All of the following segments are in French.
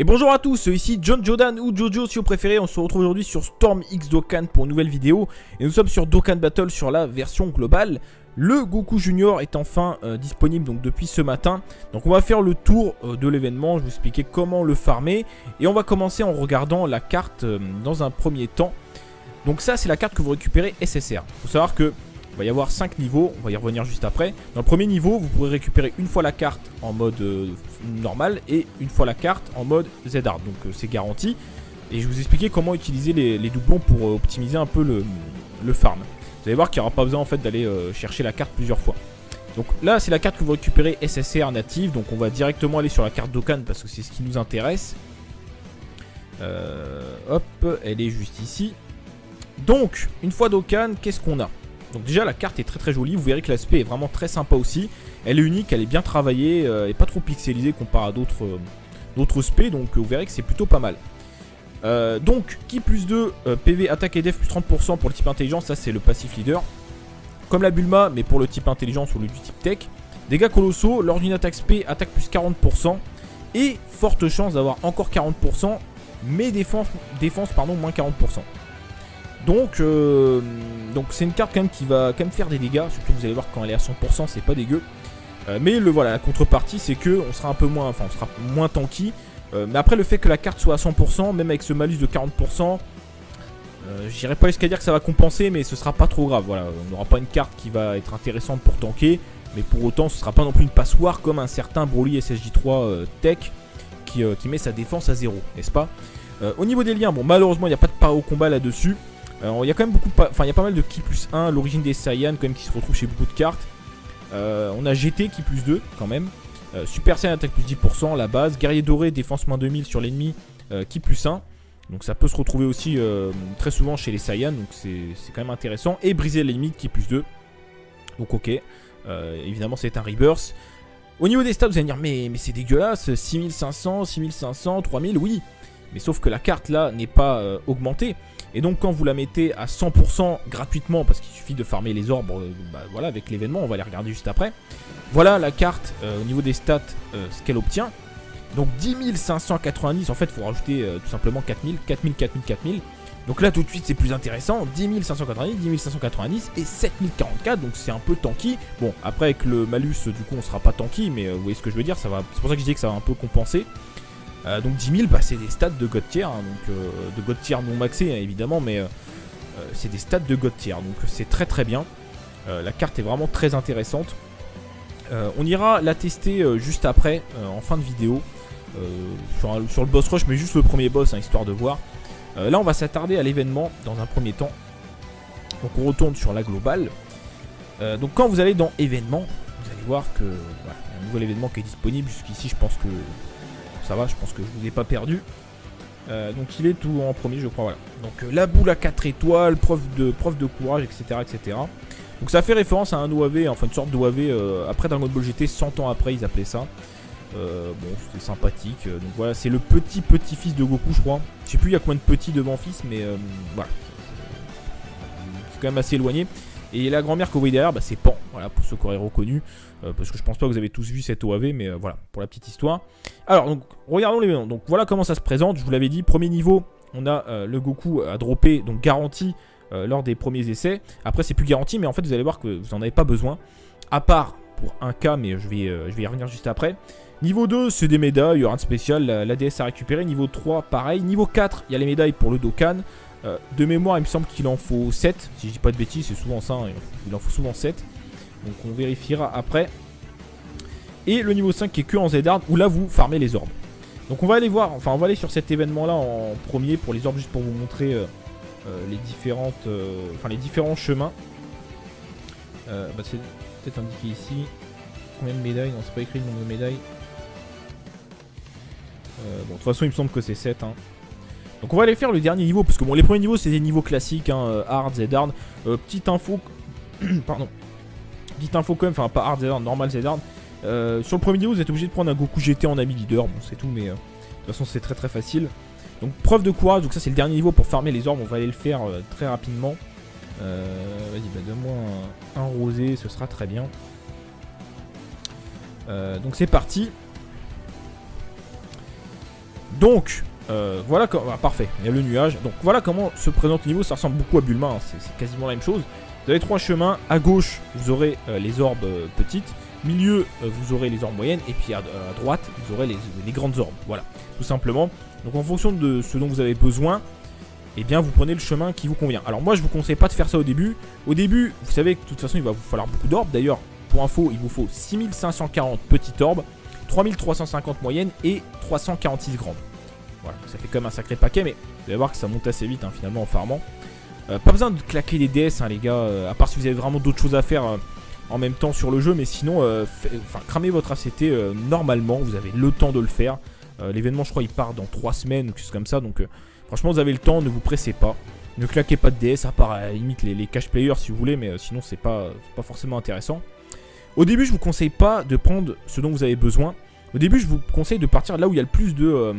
Et bonjour à tous, ici John Jordan ou Jojo si vous préférez. On se retrouve aujourd'hui sur Storm X Dokkan pour une nouvelle vidéo. Et nous sommes sur Dokkan Battle sur la version globale. Le Goku Junior est enfin disponible donc depuis ce matin. Donc on va faire le tour de l'événement, je vais vous expliquer comment le farmer. Et on va commencer en regardant la carte dans un premier temps. Donc ça c'est la carte que vous récupérez SSR. Il faut savoir que il va y avoir 5 niveaux, on va y revenir juste après. Dans le premier niveau, vous pourrez récupérer une fois la carte en mode normal et une fois la carte en mode Z-Hard. Donc c'est garanti. Et je vais vous expliquer comment utiliser les doublons pour optimiser un peu le farm. Vous allez voir qu'il n'y aura pas besoin en fait d'aller chercher la carte plusieurs fois. Donc là, c'est la carte que vous récupérez SSR native. Donc on va directement aller sur la carte Dokkan parce que c'est ce qui nous intéresse. Hop, elle est juste ici. Donc, une fois Dokkan, qu'est-ce qu'on a ? Donc déjà la carte est très jolie, vous verrez que l'aspect est vraiment très sympa aussi. Elle est unique, elle est bien travaillée, elle n'est pas trop pixelisée comparé à d'autres spé, donc vous verrez que c'est plutôt pas mal. Donc Ki plus 2, PV, attaque et def plus 30% pour le type intelligence, ça c'est le passif leader. Comme la Bulma, mais pour le type intelligence ou le du type tech. Dégâts colossaux, lors d'une attaque spé, attaque plus 40%. Et forte chance d'avoir encore 40%, mais défense moins 40%. Donc c'est une carte quand même qui va quand même faire des dégâts, surtout vous allez voir quand elle est à 100% c'est pas dégueu. Mais voilà, la contrepartie c'est que on sera un peu moins, enfin on sera moins tanky. Mais après le fait que la carte soit à 100%, même avec ce malus de 40%, j'irai pas jusqu'à dire que ça va compenser, mais ce sera pas trop grave. Voilà, on n'aura pas une carte qui va être intéressante pour tanker, mais pour autant ce sera pas non plus une passoire comme un certain Broly SSJ3 Tech qui met sa défense à 0, n'est-ce pas? Au niveau des liens, bon malheureusement il n'y a pas de pas au combat là-dessus. Il y a quand même il y a pas mal de Ki plus 1, l'origine des Saiyans quand même qui se retrouve chez beaucoup de cartes. On a GT Ki plus 2 quand même. Super Saiyan attaque plus 10%, la base. Guerrier doré, défense moins 2000 sur l'ennemi, Ki plus 1. Donc ça peut se retrouver aussi très souvent chez les Saiyans, donc c'est quand même intéressant. Et briser les limites, Ki plus 2. Donc ok, évidemment c'est un rebirth. Au niveau des stats, vous allez me dire mais c'est dégueulasse, 6500, 6500, 3000, oui. Mais sauf que la carte là n'est pas augmentée. Et donc quand vous la mettez à 100% gratuitement, parce qu'il suffit de farmer les orbes, voilà, avec l'événement, on va les regarder juste après. Voilà la carte au niveau des stats, ce qu'elle obtient. Donc 10 590, en fait il faut rajouter tout simplement 4000, 4000, 4000, 4000. Donc là tout de suite c'est plus intéressant, 10 590, 10 590 et 7044, donc c'est un peu tanky. Bon après avec le malus du coup on sera pas tanky, mais vous voyez ce que je veux dire, c'est pour ça que je disais que ça va un peu compenser. Donc 10 000, c'est des stats de God tier, hein, donc de God tier non maxé hein, évidemment, mais c'est des stats de God tier, donc c'est très bien. La carte est vraiment très intéressante. On ira la tester juste après, en fin de vidéo, sur le boss rush, mais juste le premier boss, hein, histoire de voir. Là on va s'attarder à l'événement dans un premier temps. Donc on retourne sur la globale. Donc quand vous allez dans événement, vous allez voir que voilà, il y a un nouvel événement qui est disponible. Jusqu'ici je pense que ça va, je pense que je vous ai pas perdu. Donc il est tout en premier je crois, voilà. Donc la boule à 4 étoiles, preuve de courage, etc. Donc ça fait référence à un OAV, enfin une sorte d'OAV après Dragon Ball GT, 100 ans après ils appelaient ça. Bon c'était sympathique, donc voilà c'est le petit-fils de Goku je crois. Je sais plus il y a combien de petits devant fils, mais voilà. C'est quand même assez éloigné. Et la grand-mère que vous voyez derrière, c'est Pan, voilà, pour ceux qui auraient reconnu, parce que je pense pas que vous avez tous vu cette OAV, mais voilà, pour la petite histoire. Alors, donc, regardons l'événement. Donc, voilà comment ça se présente. Je vous l'avais dit, premier niveau, on a le Goku à dropper, donc garanti lors des premiers essais. Après, c'est plus garanti, mais en fait, vous allez voir que vous n'en avez pas besoin, à part pour un cas, mais je vais y revenir juste après. Niveau 2, c'est des médailles, il y aura un spécial, la DS à récupérer. Niveau 3, pareil. Niveau 4, il y a les médailles pour le Dokkan. De mémoire, il me semble qu'il en faut 7. Si je dis pas de bêtises, c'est souvent ça. Hein, il en faut souvent 7. Donc on vérifiera après. Et le niveau 5 qui est que en Z-Hard, où là vous farmez les orbes. Donc on va aller voir, enfin on va aller sur cet événement là en premier pour les orbes, juste pour vous montrer les différents chemins. C'est peut-être indiqué ici. Combien de médailles? Non, c'est pas écrit le nombre de médailles. Bon, de toute façon, il me semble que c'est 7. Hein. Donc on va aller faire le dernier niveau, parce que bon, les premiers niveaux c'est des niveaux classiques, hein, hard, Z-Hard. Petite info, pardon, petite info quand même, enfin pas hard, Z-Hard, normal, Z-Hard. Sur le premier niveau vous êtes obligé de prendre un Goku GT en ami leader, bon c'est tout, mais de toute façon c'est très facile. Donc preuve de courage, donc ça c'est le dernier niveau pour farmer les orbes, on va aller le faire très rapidement. Vas-y, donne-moi un rosé, ce sera très bien. Donc c'est parti. Donc, voilà, parfait, il y a le nuage. Donc voilà comment se présente le niveau, ça ressemble beaucoup à Bulma, hein. C'est quasiment la même chose. Vous avez 3 chemins, à gauche vous aurez les orbes petites, milieu vous aurez les orbes moyennes, et puis à droite vous aurez les grandes orbes, voilà, tout simplement. Donc en fonction de ce dont vous avez besoin, eh bien vous prenez le chemin qui vous convient. Alors moi je vous conseille pas de faire ça au début. Au début, vous savez que de toute façon il va vous falloir beaucoup d'orbes. D'ailleurs, pour info, il vous faut 6540 petites orbes, 3350 moyennes et 346 grandes. Voilà, ça fait quand même un sacré paquet, mais vous allez voir que ça monte assez vite hein, finalement en farmant. Pas besoin de claquer les DS hein, les gars, à part si vous avez vraiment d'autres choses à faire en même temps sur le jeu, mais sinon, cramez votre ACT normalement, vous avez le temps de le faire. L'événement je crois il part dans 3 semaines ou quelque chose comme ça, donc franchement vous avez le temps, ne vous pressez pas. Ne claquez pas de DS, à part à la limite les cash players si vous voulez, mais sinon c'est pas forcément intéressant. Au début je vous conseille pas de prendre ce dont vous avez besoin. Au début je vous conseille de partir là où il y a le plus de,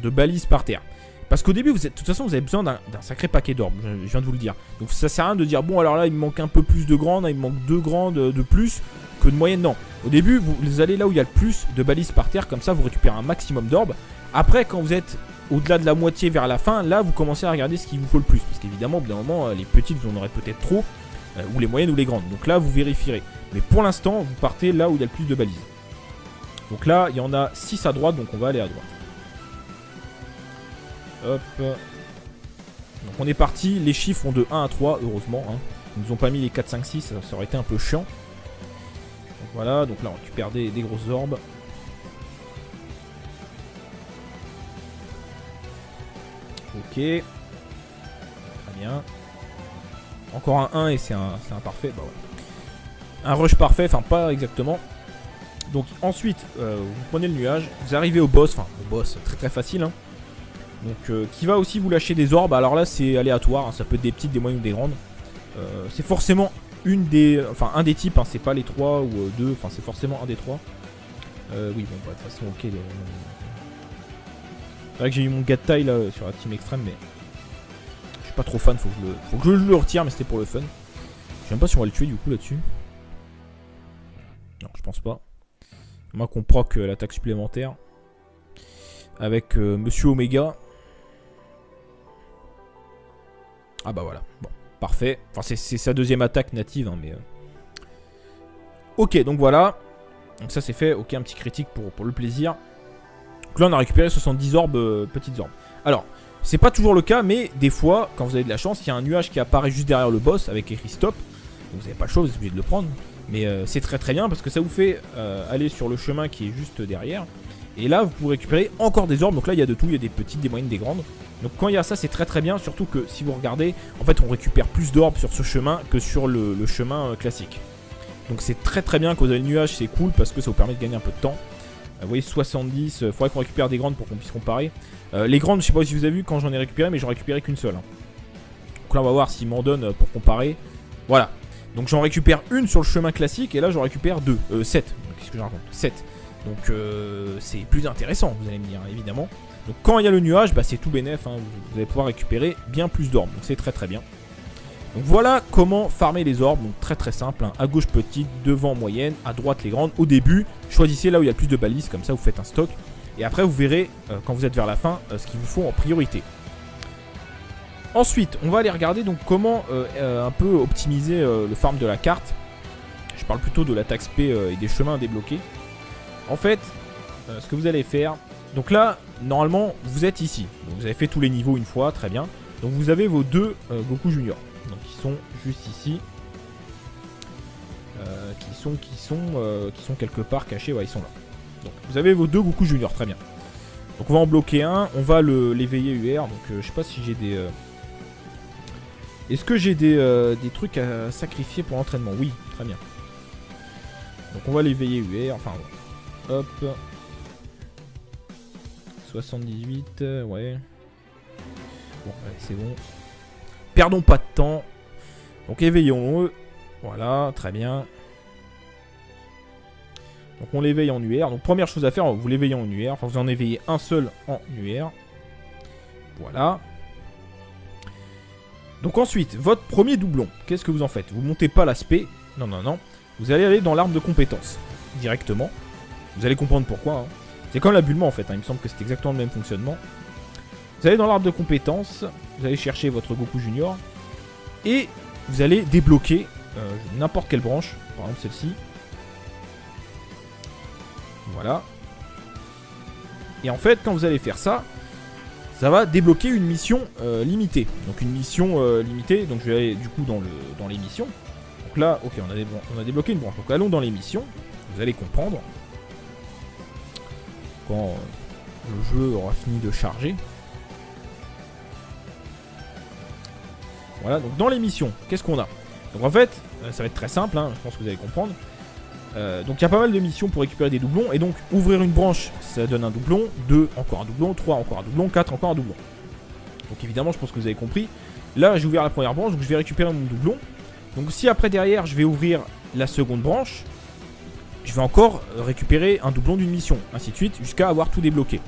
de balises par terre. Parce qu'au début, de toute façon, vous avez besoin d'un sacré paquet d'orbes, je viens de vous le dire. Donc ça sert à rien de dire, bon alors là il me manque un peu plus de grandes, il me manque 2 grandes de plus que de moyennes. Non, au début vous allez là où il y a le plus de balises par terre, comme ça vous récupérez un maximum d'orbes. Après quand vous êtes au-delà de la moitié vers la fin, là vous commencez à regarder ce qu'il vous faut le plus. Parce qu'évidemment au bout d'un moment, les petites vous en aurez peut-être trop, ou les moyennes ou les grandes. Donc là vous vérifierez. Mais pour l'instant, vous partez là où il y a le plus de balises. Donc là il y en a 6 à droite, donc on va aller à droite. Hop. Donc on est parti, les chiffres ont de 1 à 3, heureusement. Hein. Ils nous ont pas mis les 4, 5, 6, ça aurait été un peu chiant. Donc voilà, donc là on récupère des grosses orbes. Ok. Très bien. Encore un 1 et c'est un parfait. Bah ouais. Un rush parfait, enfin pas exactement. Donc ensuite, vous prenez le nuage, vous arrivez au boss, très très facile. Hein. Donc qui va aussi vous lâcher des orbes. Alors là c'est aléatoire, hein, ça peut être des petites, des moyennes ou des grandes. C'est forcément un des types, hein, c'est pas les 3 ou 2, enfin c'est forcément un des 3. Oui bon bah, de toute façon ok. C'est vrai que j'ai eu mon Gattai là sur la team extrême, mais je suis pas trop fan, faut que je le retire, mais c'était pour le fun. Je sais même pas si on va le tuer du coup là-dessus. Non je pense pas. Moi qu'on proc l'attaque supplémentaire. Avec Monsieur Omega. Ah bah voilà, bon, parfait. Enfin c'est sa deuxième attaque native, hein, mais... Ok, donc voilà. Donc ça c'est fait, ok, un petit critique pour le plaisir. Donc là on a récupéré 70 orbes, petites orbes. Alors, c'est pas toujours le cas, mais des fois, quand vous avez de la chance, il y a un nuage qui apparaît juste derrière le boss avec écrit stop. Donc vous n'avez pas le choix, vous êtes obligé de le prendre. Mais c'est très très bien parce que ça vous fait aller sur le chemin qui est juste derrière. Et là vous pouvez récupérer encore des orbes. Donc là il y a de tout, il y a des petites, des moyennes, des grandes. Donc quand il y a ça c'est très très bien. Surtout que si vous regardez, en fait on récupère plus d'orbes sur ce chemin que sur le chemin classique. Donc c'est très très bien. Quand vous avez le nuage c'est cool parce que ça vous permet de gagner un peu de temps. Vous voyez 70, faudrait qu'on récupère des grandes pour qu'on puisse comparer. Les grandes je sais pas si vous avez vu quand j'en ai récupéré, mais j'en ai récupéré qu'une seule. Hein. Donc là on va voir s'il m'en donne pour comparer. Voilà. Donc j'en récupère une sur le chemin classique et là j'en récupère 7. Qu'est-ce que je raconte 7. Donc c'est plus intéressant, vous allez me dire, évidemment. Donc quand il y a le nuage, bah, c'est tout bénef, hein, vous allez pouvoir récupérer bien plus d'orbes, donc c'est très très bien. Donc voilà comment farmer les orbes, donc très très simple, hein. À gauche petite, devant moyenne, à droite les grandes. Au début, choisissez là où il y a le plus de balises, comme ça vous faites un stock. Et après vous verrez, quand vous êtes vers la fin, ce qu'il vous faut en priorité. Ensuite, on va aller regarder donc comment un peu optimiser le farm de la carte. Je parle plutôt de l'attaque SP et des chemins à débloquer. En fait, ce que vous allez faire... Donc là, normalement, vous êtes ici. Donc vous avez fait tous les niveaux une fois, très bien. Donc vous avez vos deux Goku Junior. Donc ils sont juste ici. Qui sont quelque part cachés. Ouais, ils sont là. Donc vous avez vos deux Goku Junior, très bien. Donc on va en bloquer un. On va l'éveiller UR. Donc je sais pas si j'ai des... Est-ce que j'ai des trucs à sacrifier pour l'entraînement? Oui, très bien. Donc on va l'éveiller UR. Enfin... Hop. 78, ouais. Bon, allez, c'est bon. Perdons pas de temps. Donc éveillons-le. Voilà, très bien. Donc on l'éveille en UR. Donc première chose à faire, vous l'éveillez en UR. Enfin, vous en éveillez un seul en UR. Voilà. Donc ensuite, votre premier doublon. Qu'est-ce que vous en faites? Vous montez pas l'aspect. Non, non, non. Vous allez aller dans l'arbre de compétences. Directement. Vous allez comprendre pourquoi. Hein. C'est comme l'habillement en fait, hein. Il me semble que c'est exactement le même fonctionnement. Vous allez dans l'arbre de compétences, vous allez chercher votre Goku Junior et vous allez débloquer n'importe quelle branche, par exemple celle-ci. Voilà. Et en fait, quand vous allez faire ça, ça va débloquer une mission limitée. Donc une mission limitée, donc je vais aller du coup dans les missions. Donc là, ok, on a débloqué une branche. Donc allons dans les missions, vous allez comprendre. Quand le jeu aura fini de charger. Voilà, donc dans les missions, qu'est-ce qu'on a? Donc en fait, ça va être très simple, hein, je pense que vous allez comprendre. Donc il y a pas mal de missions pour récupérer des doublons. Et donc ouvrir une branche, ça donne un doublon. 2, encore un doublon. 3, encore un doublon. 4, encore un doublon. Donc évidemment, je pense que vous avez compris. Là, j'ai ouvert la première branche, donc je vais récupérer mon doublon. Donc si après derrière, je vais ouvrir la seconde branche, je vais encore récupérer un doublon d'une mission. Ainsi de suite, jusqu'à avoir tout débloqué.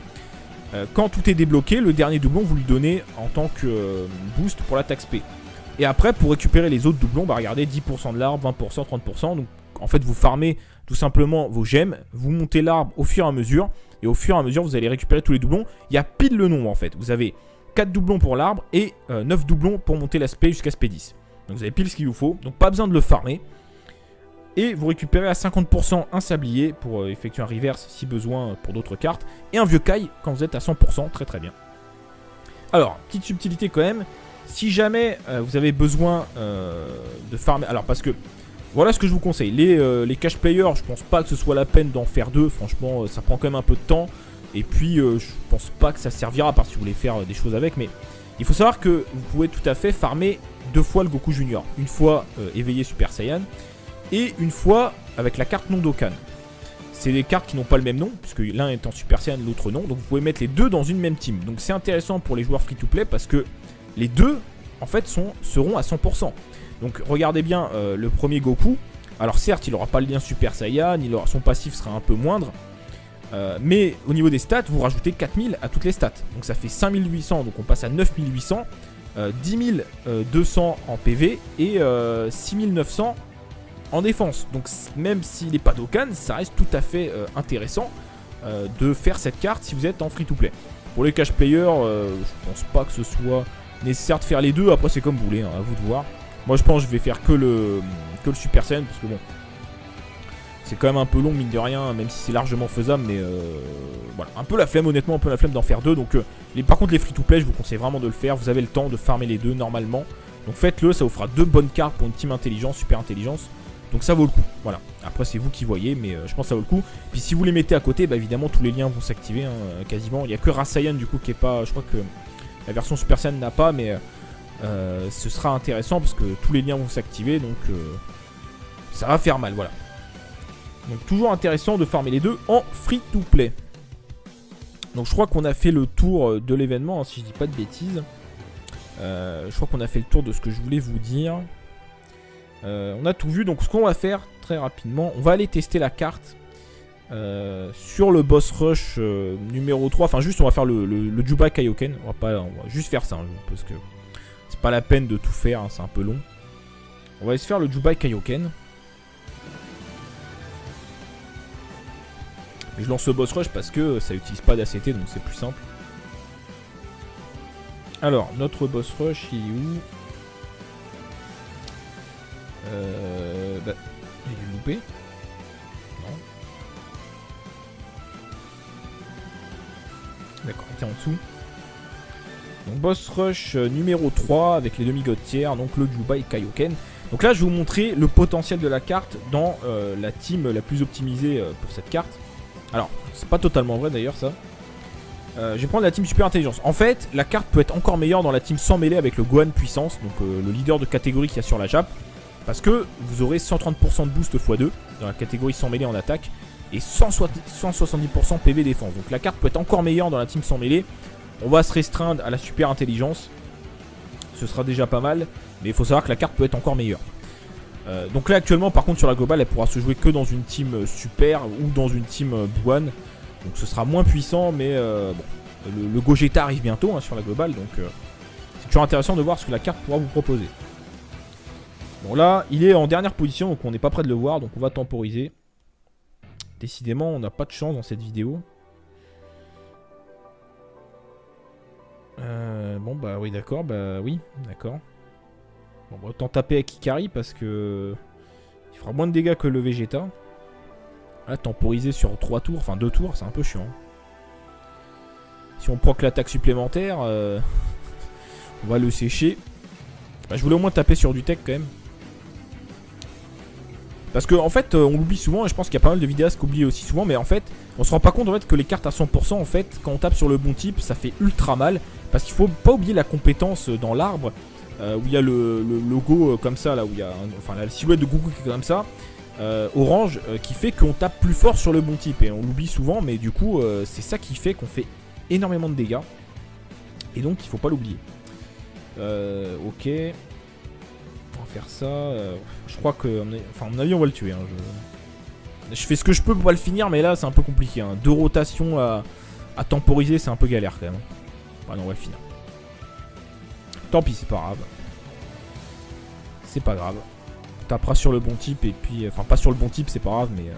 Quand tout est débloqué, le dernier doublon, vous lui donnez en tant que boost pour l'attaque SP. Et après, pour récupérer les autres doublons, bah regardez, 10% de l'arbre, 20%, 30%. Donc en fait, vous farmez tout simplement vos gemmes, vous montez l'arbre au fur et à mesure, et au fur et à mesure, vous allez récupérer tous les doublons. Il y a pile le nombre en fait. Vous avez 4 doublons pour l'arbre et 9 doublons pour monter l'aspect jusqu'à SP 10. Donc vous avez pile ce qu'il vous faut, donc pas besoin de le farmer. Et vous récupérez à 50% un sablier pour effectuer un reverse si besoin pour d'autres cartes, et un vieux caille quand vous êtes à 100%, très très bien. Alors, petite subtilité quand même, si jamais vous avez besoin de farmer, alors parce que voilà ce que je vous conseille, les cash players, je pense pas que ce soit la peine d'en faire deux, franchement ça prend quand même un peu de temps, et puis je pense pas que ça servira, à part si vous voulez faire des choses avec, mais il faut savoir que vous pouvez tout à fait farmer 2 fois le Goku Junior, une fois éveillé Super Saiyan, et une fois avec la carte non Dokkan. C'est des cartes qui n'ont pas le même nom, puisque l'un est en Super Saiyan, l'autre non, donc vous pouvez mettre les deux dans une même team, donc c'est intéressant pour les joueurs free-to-play, parce que les deux, en fait, seront à 100%. Donc regardez bien le premier Goku. Alors certes, il n'aura pas le lien Super Saiyan, son passif sera un peu moindre. Mais au niveau des stats, vous rajoutez 4000 à toutes les stats. Donc ça fait 5800, donc on passe à 9800. 10200 en PV et 6900 en défense. Donc même s'il n'est pas Dokkan, ça reste tout à fait intéressant de faire cette carte si vous êtes en free-to-play. Pour les cash players, je pense pas que ce soit nécessaire de faire les deux. Après c'est comme vous voulez, hein, à vous de voir. Moi je pense que je vais faire que le Super Saiyan, parce que bon, c'est quand même un peu long mine de rien, même si c'est largement faisable, mais voilà, un peu la flemme, honnêtement, un peu la flemme d'en faire deux. Donc par contre les free-to-play, je vous conseille vraiment de le faire. Vous avez le temps de farmer les deux normalement, donc faites-le, ça vous fera 2 bonnes cartes pour une team intelligence, super intelligence. Donc ça vaut le coup, voilà. Après c'est vous qui voyez, mais je pense que ça vaut le coup. Puis si vous les mettez à côté, bah évidemment tous les liens vont s'activer, hein, quasiment. Il n'y a que Rasayan du coup qui est pas, je crois que la version Super Saiyan n'a pas, mais ce sera intéressant parce que tous les liens vont s'activer, donc ça va faire mal, voilà. Donc toujours intéressant de farmer les deux en free-to-play. Donc je crois qu'on a fait le tour de l'événement, hein, si je dis pas de bêtises. Je crois qu'on a fait le tour de ce que je voulais vous dire. On a tout vu, donc ce qu'on va faire très rapidement, on va aller tester la carte sur le boss rush numéro 3. Enfin juste on va faire le Juba Kaioken. On va juste faire ça, hein, parce que c'est pas la peine de tout faire, hein, c'est un peu long. On va aller se faire le Juba Kaioken. Mais je lance le boss rush parce que ça utilise pas d'ACT, donc c'est plus simple. Alors, notre boss rush, il est où? J'ai dû louper. Non. D'accord, il est en dessous. Donc boss rush numéro 3 avec les demi-god tiers, donc le Juba Kaioken. Donc là, je vais vous montrer le potentiel de la carte dans la team la plus optimisée pour cette carte. Alors, c'est pas totalement vrai d'ailleurs ça. Je vais prendre la team super intelligence. En fait, la carte peut être encore meilleure dans la team sans mêlée avec le Gohan puissance, donc le leader de catégorie qu'il y a sur la Jap. Parce que vous aurez 130% de boost x2 dans la catégorie sans mêlée en attaque et 170% PV défense. Donc la carte peut être encore meilleure dans la team sans mêlée. On va se restreindre à la super intelligence. Ce sera déjà pas mal, mais il faut savoir que la carte peut être encore meilleure. Donc là actuellement par contre sur la globale elle pourra se jouer que dans une team super ou dans une team Buan. Donc ce sera moins puissant, mais bon, le Gogeta arrive bientôt, hein, sur la globale, donc c'est toujours intéressant de voir ce que la carte pourra vous proposer. Bon là il est en dernière position, donc on n'est pas près de le voir, donc on va temporiser. Décidément on n'a pas de chance dans cette vidéo. bah oui, d'accord, bah oui, d'accord. Bon, bah, autant taper avec Ikari parce que... il fera moins de dégâts que le Vegeta. Là, temporiser sur 3 tours, enfin 2 tours, c'est un peu chiant. Si on proc l'attaque supplémentaire, on va le sécher. Bah, je voulais au moins taper sur du tech quand même. Parce que en fait, on l'oublie souvent, et je pense qu'il y a pas mal de vidéastes qui oublient aussi souvent, mais en fait, on se rend pas compte en fait que les cartes à 100%, en fait, quand on tape sur le bon type, ça fait ultra mal. Parce qu'il faut pas oublier la compétence dans l'arbre, où il y a le logo comme ça, là, où il y a enfin la silhouette de Goku qui est comme ça, orange, qui fait qu'on tape plus fort sur le bon type. Et on l'oublie souvent, mais du coup, c'est ça qui fait qu'on fait énormément de dégâts. Et donc, il faut pas l'oublier. Ok. On va faire ça. Je crois que... Enfin, à mon avis, on va le tuer. Hein. Je fais ce que je peux pour pas le finir, mais là, c'est un peu compliqué. Hein. 2 rotations à temporiser, c'est un peu galère quand même. Ah non, on va le finir. Tant pis, c'est pas grave. C'est pas grave. On tapera sur le bon type et puis... Enfin, pas sur le bon type, c'est pas grave, mais...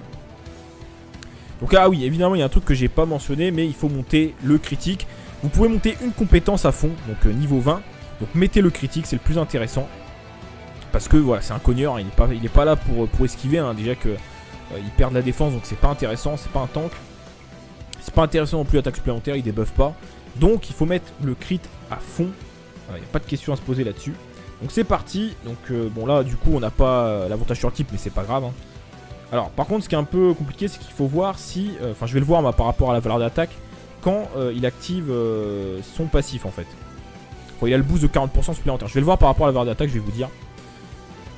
Donc, ah oui, évidemment, il y a un truc que j'ai pas mentionné, mais il faut monter le critique. Vous pouvez monter une compétence à fond, donc niveau 20. Donc, mettez le critique, c'est le plus intéressant. Parce que voilà, c'est un cogneur, il est pas là pour esquiver, hein. Déjà que il perd de la défense, donc c'est pas intéressant, c'est pas un tank. C'est pas intéressant non plus l'attaque supplémentaire, il débuffe pas. Donc il faut mettre le crit à fond. Il n'y a pas de question à se poser là-dessus. Donc c'est parti. Donc bon là du coup on n'a pas l'avantage sur le type, mais c'est pas grave. Hein. Alors par contre ce qui est un peu compliqué, c'est qu'il faut voir si... Enfin je vais le voir moi, par rapport à la valeur d'attaque, quand il active son passif en fait. Quand il a le boost de 40% supplémentaire. Je vais le voir par rapport à la valeur d'attaque, je vais vous dire.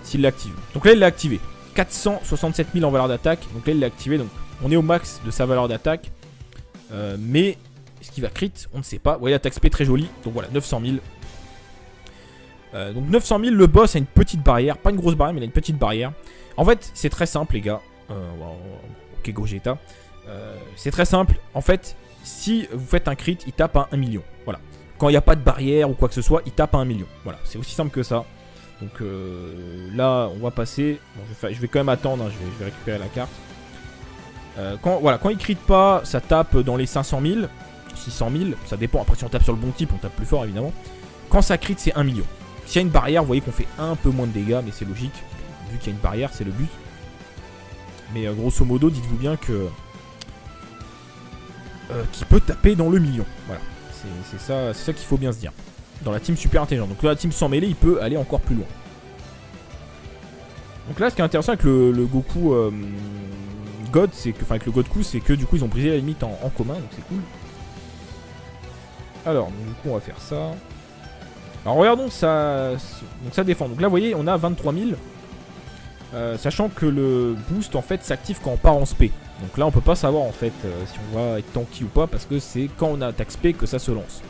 S'il l'active. Donc là il l'a activé. 467 000 en valeur d'attaque. Donc là il l'a activé. Donc on est au max de sa valeur d'attaque. Mais est-ce qu'il va crit? On ne sait pas. Vous voyez l'attaque SP très jolie. Donc voilà, 900 000. Donc 900 000, le boss a une petite barrière. Pas une grosse barrière, mais il a une petite barrière. En fait, c'est très simple les gars. Ok Gogeta. C'est très simple. En fait, si vous faites un crit, il tape à 1 million. Voilà. Quand il n'y a pas de barrière ou quoi que ce soit, il tape à 1 million. Voilà, c'est aussi simple que ça. Donc là, on va passer. Bon, je vais quand même attendre. Hein, je vais récupérer la carte. Quand il crit pas, ça tape dans les 500 000, 600 000. Ça dépend. Après, si on tape sur le bon type, on tape plus fort évidemment. Quand ça crit, c'est 1 million. S'il y a une barrière, vous voyez qu'on fait un peu moins de dégâts, mais c'est logique. Vu qu'il y a une barrière, c'est le but. Mais grosso modo, dites-vous bien que qu'il peut taper dans le million. Voilà. C'est ça qu'il faut bien se dire. Dans la team super intelligente. Donc là, la team sans mêlée, il peut aller encore plus loin. Donc là, ce qui est intéressant avec le Goku God, c'est que, enfin avec le Godku, c'est que du coup, ils ont brisé la limite en commun, donc c'est cool. Alors, donc, du coup, on va faire ça. Alors, regardons ça, donc ça défend. Donc là, vous voyez, on a 23 000. Sachant que le boost, en fait, s'active quand on part en SP. Donc là, on peut pas savoir, en fait, si on va être tanky ou pas, parce que c'est quand on attaque SP que ça se lance.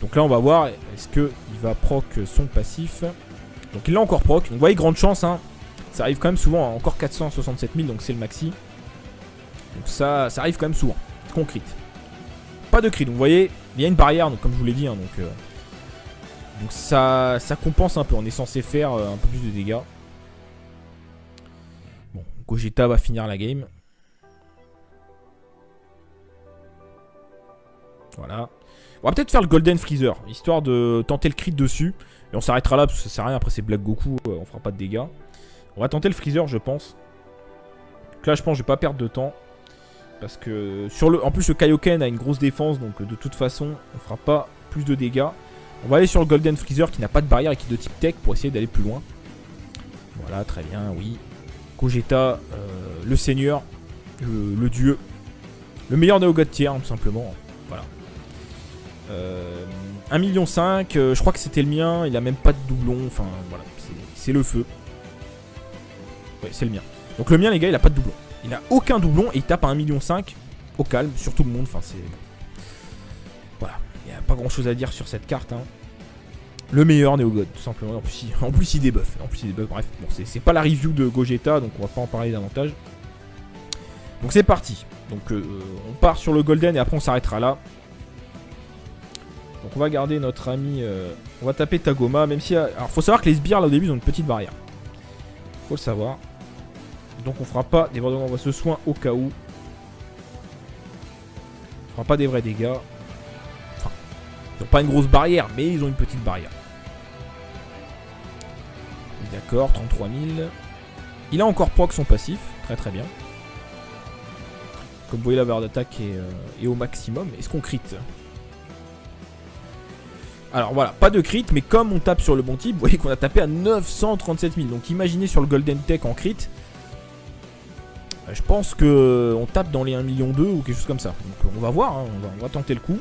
Donc là on va voir, est-ce qu'il va proc son passif. Donc il l'a encore proc, donc vous voyez grande chance hein. Ça arrive quand même souvent, hein. Encore 467 000 donc c'est le maxi. Donc ça arrive quand même souvent, qu'on crit. Pas de crit, donc vous voyez, il y a une barrière donc comme je vous l'ai dit hein, donc ça compense un peu, on est censé faire un peu plus de dégâts. Bon, Gogeta va finir la game. Voilà. On va peut-être faire le Golden Freezer, histoire de tenter le crit dessus. Et on s'arrêtera là, parce que ça sert à rien, après c'est Black Goku, on fera pas de dégâts. On va tenter le Freezer, je pense. Donc là, je pense que je vais pas perdre de temps. Parce que, en plus, le Kaioken a une grosse défense, donc de toute façon, on fera pas plus de dégâts. On va aller sur le Golden Freezer, qui n'a pas de barrière et qui est de type Tech, pour essayer d'aller plus loin. Voilà, très bien, oui. Gogeta, le seigneur, le dieu. Le meilleur Néo-God tier, hein, tout simplement. Voilà. 1,5 million, je crois que c'était le mien, il a même pas de doublon, enfin voilà, c'est le feu. Ouais, c'est le mien. Donc le mien les gars, il a pas de doublon. Il a aucun doublon et il tape à 1,5 million au calme sur tout le monde, enfin c'est... Voilà, il n'y a pas grand chose à dire sur cette carte. Hein. Le meilleur Néo-God, tout simplement, en plus il débuffe, bref, bon c'est pas la review de Gogeta, donc on va pas en parler davantage. Donc c'est parti, donc on part sur le Golden et après on s'arrêtera là. Donc on va garder notre ami, on va taper Tagoma, même si... Alors faut savoir que les sbires là au début ils ont une petite barrière. Faut le savoir. Donc on fera pas des vrais ce soin au cas où. On fera pas des vrais dégâts. Enfin, Ils n'ont pas une grosse barrière, mais ils ont une petite barrière. D'accord, 33 000. Il a encore proc son passif, très très bien. Comme vous voyez, la barre d'attaque est au maximum. Est-ce qu'on crit? Alors voilà, pas de crit, mais comme on tape sur le bon type, vous voyez qu'on a tapé à 937 000. Donc imaginez sur le Golden Tech en crit. Je pense qu'on tape dans les 1,2 million ou quelque chose comme ça. Donc on va voir, hein, on va tenter le coup.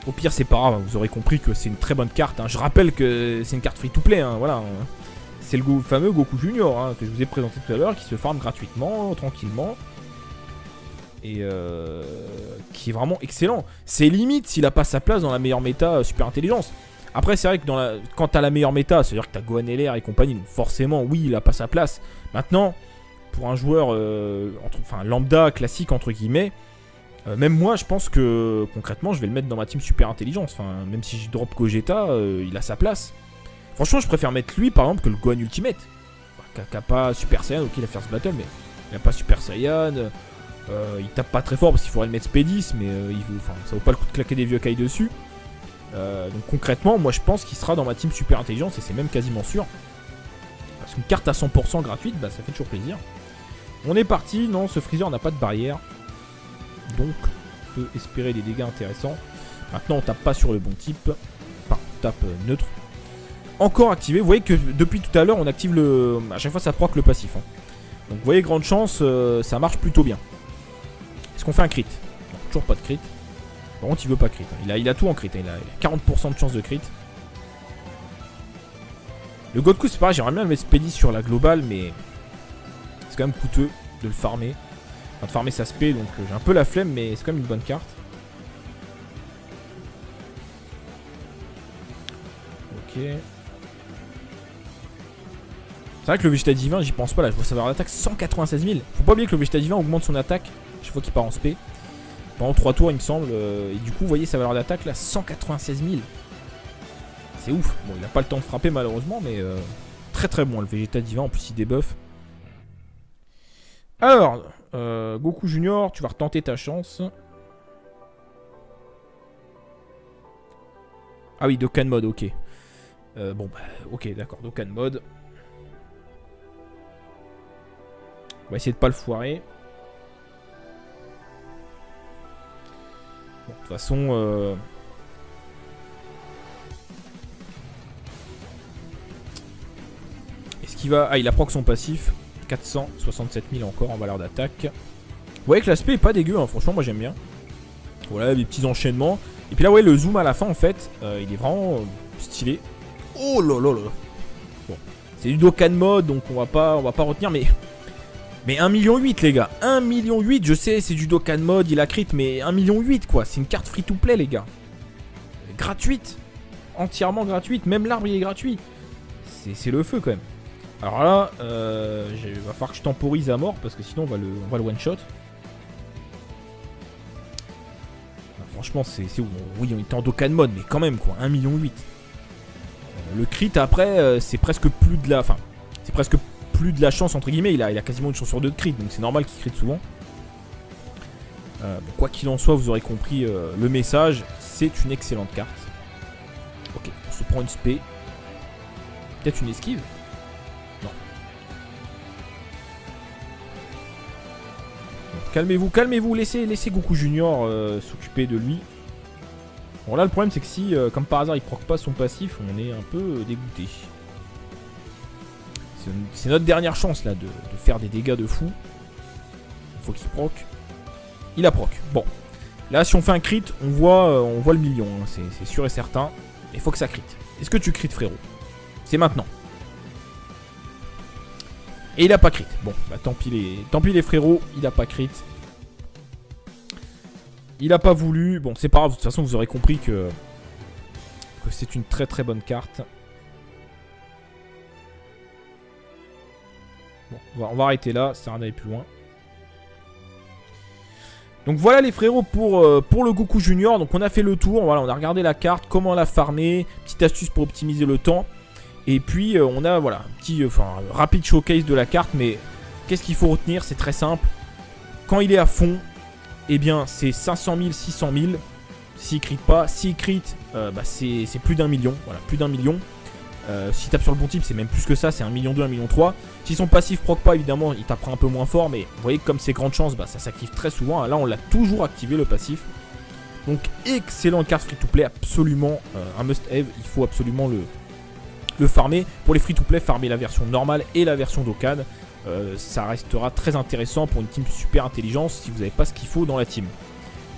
Au pire, c'est pas grave, vous aurez compris que c'est une très bonne carte. Hein. Je rappelle que c'est une carte free-to-play, hein, voilà. C'est le fameux Goku Junior hein, que je vous ai présenté tout à l'heure, qui se farme gratuitement, tranquillement. Et qui est vraiment excellent. C'est limite s'il a pas sa place dans la meilleure méta Super Intelligence. Après, c'est vrai que quand t'as la meilleure méta, c'est-à-dire que t'as Gohan LR et compagnie, donc forcément, oui, il a pas sa place. Maintenant, pour un joueur lambda, classique, entre guillemets, même moi, je pense que concrètement, je vais le mettre dans ma team Super Intelligence. Enfin, même si je drop Gogeta, il a sa place. Franchement, je préfère mettre lui, par exemple, que le Gohan Ultimate. Qui a pas Super Saiyan, ok, il a First Battle, mais il a pas Super Saiyan. Il tape pas très fort parce qu'il faudrait le mettre Spédis, mais ça vaut pas le coup de claquer des vieux cailles dessus. Donc concrètement, moi je pense qu'il sera dans ma team Super Intelligence et c'est même quasiment sûr. Parce qu'une carte à 100% gratuite, bah, ça fait toujours plaisir. On est parti, non, ce Freezer n'a pas de barrière. Donc on peut espérer des dégâts intéressants. Maintenant on tape pas sur le bon type. Enfin, on tape neutre. Encore activé, vous voyez que depuis tout à l'heure on active le... À chaque fois ça proc le passif. Hein. Donc vous voyez, grande chance, ça marche plutôt bien. Est-ce qu'on fait un crit? Non, toujours pas de crit. Par contre, il veut pas crit. Hein. Il a tout en crit. Hein. Il a 40% de chance de crit. Le Goku, c'est pareil. J'aimerais bien le mettre Spédis sur la globale, mais c'est quand même coûteux de le farmer. Enfin, de farmer sa spé, donc j'ai un peu la flemme, mais c'est quand même une bonne carte. Ok. C'est vrai que le Vegeta Divin, j'y pense pas là. Je vois sa valeur d'attaque 196 000. Faut pas oublier que le Vegeta Divin augmente son attaque chaque fois qu'il part en spé. Pendant 3 tours, il me semble. Et du coup, vous voyez sa valeur d'attaque là, 196 000. C'est ouf. Bon, il a pas le temps de frapper malheureusement, mais très très bon le Vegeta Divin. En plus, il débuffe. Alors, Goku Junior, tu vas retenter ta chance. Ah oui, Dokkan Mode, ok. Bon, bah, ok, d'accord, Dokkan Mode. On va essayer de pas le foirer. Bon, de toute façon... Est-ce qu'il va... Ah, il a proc son passif. 467 000 encore en valeur d'attaque. Vous voyez que l'aspect est pas dégueu, hein. Franchement, moi j'aime bien. Voilà, des petits enchaînements. Et puis là, vous voyez, le zoom à la fin, en fait, il est vraiment stylé. Oh là là là. Bon, c'est du Dokkan Mode, donc on va pas retenir, mais 1,8 million les gars, 1,8 million, je sais c'est du Dokkan Mode, il a crit, mais 1,8 million quoi, c'est une carte free to play les gars. Gratuite, entièrement gratuite, même l'arbre il est gratuit. C'est le feu quand même. Alors là, il va falloir que je temporise à mort parce que sinon on va le one shot. Franchement c'est où? Oui, on était en Dokkan Mode, mais quand même quoi, 1,8 million. Le crit après, c'est presque plus de la... Enfin, c'est presque plus de la chance entre guillemets, il a quasiment une chance sur 2 de crit, donc c'est normal qu'il crit souvent. Bon, quoi qu'il en soit, vous aurez compris le message, c'est une excellente carte. Ok, on se prend une spé. Peut-être une esquive? Non. Bon, calmez-vous, laissez Goku Junior s'occuper de lui. Bon là le problème c'est que si, comme par hasard, il proc pas son passif, on est un peu dégoûté. C'est notre dernière chance là de faire des dégâts de fou. Il faut qu'il proc. Il a proc. Bon. Là si on fait un crit, on voit le million. Hein. C'est sûr et certain. Il faut que ça crit. Est-ce que tu crit frérot? C'est maintenant. Et il a pas crit. Bon, bah tant pis les frérots, il a pas crit. Il a pas voulu. Bon, c'est pas grave. De toute façon, vous aurez compris que c'est une très très bonne carte. Bon, on va arrêter là. Ça sert à rien d'aller plus loin. Donc voilà les frérots pour le Goku Junior. Donc on a fait le tour. Voilà, on a regardé la carte, comment la farmer. Petite astuce pour optimiser le temps. Et puis on a voilà un petit rapide showcase de la carte. Mais qu'est-ce qu'il faut retenir? C'est très simple. Quand il est à fond, eh bien c'est 500 000, 600 000. S'il crit pas, s'il crit, c'est plus d'1 million. Voilà, plus d'1 million. S'il tape sur le bon type, c'est même plus que ça, c'est 1,2 million, 1,3 million. Si son passif proc pas, évidemment, il tapera un peu moins fort, mais vous voyez que comme c'est grande chance, ça s'active très souvent. Là, on l'a toujours activé le passif. Donc, excellente carte free-to-play, absolument un must-have. Il faut absolument le farmer. Pour les free-to-play, farmer la version normale et la version d'Okan. Ça restera très intéressant pour une team super intelligence si vous n'avez pas ce qu'il faut dans la team.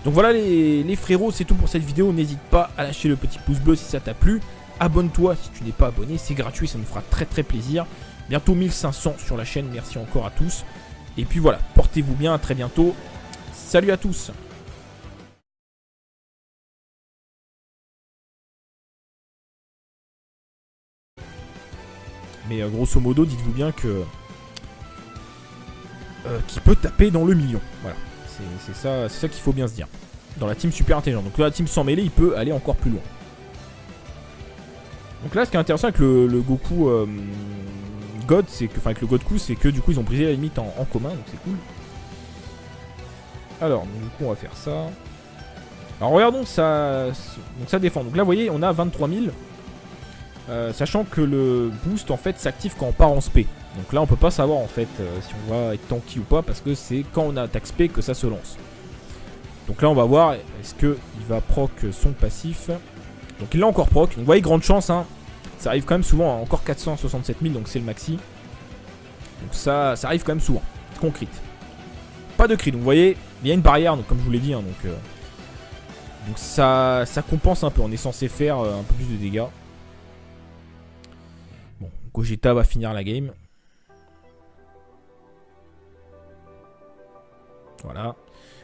Donc voilà les frérots, c'est tout pour cette vidéo. N'hésite pas à lâcher le petit pouce bleu si ça t'a plu. Abonne-toi si tu n'es pas abonné, c'est gratuit, ça nous fera très très plaisir. Bientôt 1500 sur la chaîne, merci encore à tous. Et puis voilà, portez-vous bien, à très bientôt. Salut à tous. Mais grosso modo, dites-vous bien que qui peut taper dans le million. Voilà, c'est ça qu'il faut bien se dire. Dans la team super intelligente. Donc là, la team sans mêlée, il peut aller encore plus loin. Donc là, ce qui est intéressant avec le Goku God, c'est que, enfin avec le Godku, c'est que du coup, ils ont brisé la limite en commun, donc c'est cool. Alors, du coup, on va faire ça. Alors regardons ça, donc ça défend. Donc là, vous voyez, on a 23 000. Sachant que le boost en fait s'active quand on part en spé. Donc là on peut pas savoir en fait si on va être tanky ou pas, parce que c'est quand on attaque spé que ça se lance. Donc là on va voir est-ce que il va proc son passif. Donc il l'a encore proc. Donc vous voyez, grande chance hein. Ça arrive quand même souvent hein. Encore 467 000, donc c'est le maxi. Donc ça arrive quand même souvent qu'on crit. Pas de crit, donc vous voyez il y a une barrière, donc comme je vous l'ai dit hein, donc ça compense un peu. On est censé faire un peu plus de dégâts. Bon, Gogeta va finir la game. Voilà.